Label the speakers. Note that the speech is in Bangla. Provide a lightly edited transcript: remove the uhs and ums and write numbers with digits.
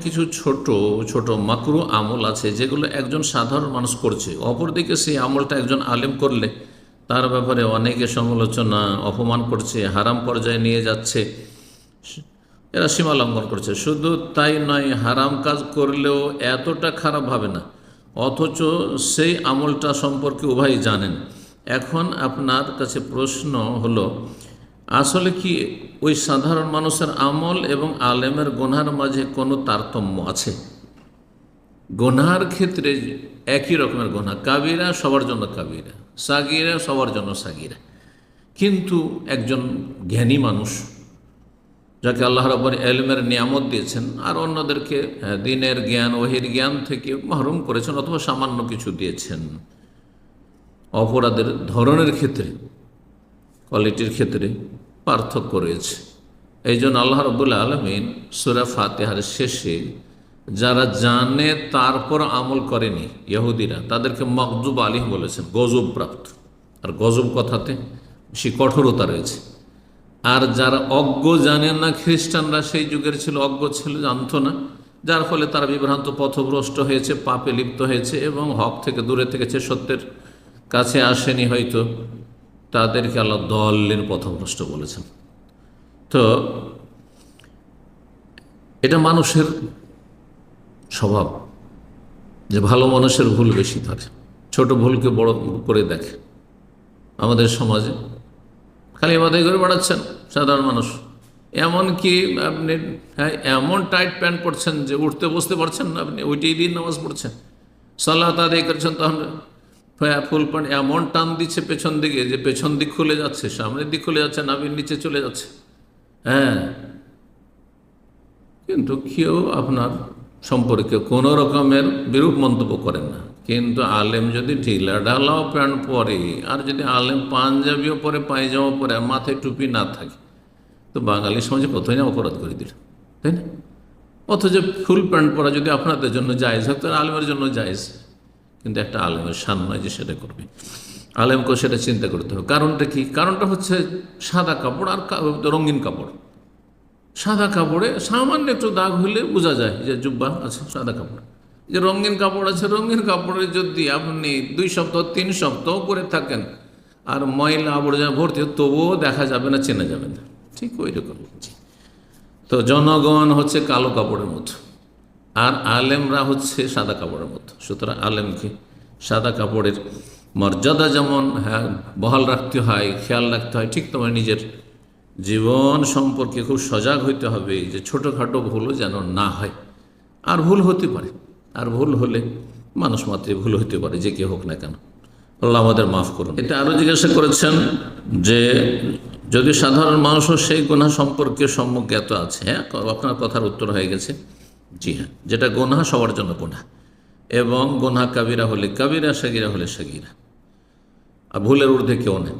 Speaker 1: কিছু ছোট ছোট মাকরু আমল আছে যেগুলো একজন সাধারণ মানুষ করছে, অপরদিকে সেই আমলটা একজন আলেম করলে তার ব্যাপারে অনেকে সমালোচনা অপমান করছে, হারাম পর্যায়ে নিয়ে যাচ্ছে, এরা সীমা লঙ্ঘন করছে। শুধু তাই নয়, হারাম কাজ করলেও এতটা খারাপ হবে না, অথচ সেই আমলটা সম্পর্কে উভয় জানেন। এখন আপনার কাছে প্রশ্ন হলো, আসলে কি ওই সাধারণ মানুষের আমল এবং আলেমের গুনহার মাঝে কোনো তারতম্য আছে? গুনহার ক্ষেত্রে একই রকমের গুনহা, কাবিরা সবার জন্য কাবিরা, সাগিরা সবার জন্য সাগিরা, কিন্তু একজন জ্ঞানী মানুষ যাকে আল্লাহ রাব্বুল ইলমের নিয়ামত দিয়েছেন আর অন্যদেরকে দ্বীনের জ্ঞান ওহীর জ্ঞান থেকে মাহরুম করেছেন অথবা সামান্য কিছু দিয়েছেন, অপরাধের ধরনের ক্ষেত্রে কোয়ালিটির ক্ষেত্রে পার্থক্য রয়েছে। এই জন্য আল্লাহ রাব্বুল আলামিন সূরা ফাতিহার শেষে যারা জানে তারপর আমল করেনি ইহুদিরা, তাদেরকে মাগযুব আলাইহিম বলেছেন, গজব প্রাপ্ত। আর গজব কথাতে বেশি কঠোরতা রয়েছে। আর যারা অজ্ঞ জানেন না, খ্রিস্টানরা সেই যুগের ছিল, অজ্ঞ ছিল, জানতো না, যার ফলে তারা বিভ্রান্ত পথভ্রষ্ট হয়েছে, পাপে লিপ্ত হয়েছে এবং হক থেকে দূরে থেকেছে, সত্যের কাছে আসেনি হয়তো, তাদেরকে আল্লাহ দল্লিন পথভ্রষ্ট বলেছেন। তো এটা মানুষের স্বভাব যে ভালো মানুষের ভুল বেশি ধরে, ছোট ভুলকে বড় করে দেখে। আমাদের সমাজে খালি মাথায় করে বেড়াচ্ছেন সাধারণ মানুষ, এমনকি আপনি এমন টাইট প্যান্ট পরছেন যে উঠতে বসতে পারছেন না, আপনি ওইটাই দিয়ে নামাজ পড়ছেন, সালাত আদায় করছেন, তখন ফুল প্যান্ট এমন টান দিচ্ছে পেছন দিকে যে পেছন দিক খুলে যাচ্ছে, সামনের দিক খুলে যাচ্ছে, নাভির নিচে চলে যাচ্ছে। কিন্তু কেউ আপনার সম্পর্কে কোনো রকমের বিরূপ মন্তব্য করেন না। কিন্তু আলেম যদি ঢিলা ঢালাও প্যান্ট পরে, আর যদি আলেম পাঞ্জাবিও পরে, পায়জামা পরে, আর মাথায় টুপি না থাকে, তো বাঙালি সমাজে কতই না অপরাধ করে দিল, তাই না? অথচ ফুল প্যান্ট পরা যদি আপনাদের জন্য জায়েজ হয়, তাহলে আলেমের জন্য জায়েজ। কিন্তু একটা আলেমের শান নয় যে সেটা করবে, আলেমকেও সেটা চিন্তা করতে হবে। কারণটা কি? কারণটা হচ্ছে সাদা কাপড় আর রঙিন কাপড়। সাদা কাপড়ে সামান্য একটু দাগ হলে বোঝা যায় যে জুব্বা আছে, সাদা কাপড়। যে রঙিন কাপড় আছে, রঙিন কাপড়ে যদি আপনি 2 সপ্তাহ 3 সপ্তাহ পরে থাকেন আর ময়লা আবর্জনা ভর্তি, তবুও দেখা যাবে না, চেনা যাবে না। ঠিক ওই রকম। তো জনগণ হচ্ছে কালো কাপড়ের মতো, আর আলেমরা হচ্ছে সাদা কাপড়ের মতো। সুতরাং আলেমকে সাদা কাপড়ের মর্যাদা যেমন বহাল রাখতে হয়, খেয়াল রাখতে হয়, ঠিক তোমার নিজের জীবন সম্পর্কে খুব সজাগ হইতে হবে যে ছোটোখাটো ভুলও যেন না হয়। আর ভুল হতে পারে, আর ভুল হলে মানুষ মাত্রই ভুল হতে পারে, যে কে হোক না কেন। আল্লাহ আমাদের মাফ করুন। এটা আরও জিজ্ঞাসা করেছেন যে যদি সাধারণ মানুষও সেই গুনাহ সম্পর্কে সম্যক জ্ঞাত আছে। হ্যাঁ, আপনার কথার উত্তর হয়ে গেছে, জি হ্যাঁ, যেটা গুনাহ সবার জন্য গুনাহ, এবং গুনাহ কাবিরা হলে কাবিরা, সাগিরা হলে সাগিরা, আর ভুলের ঊর্ধ্বে কেউ নেই।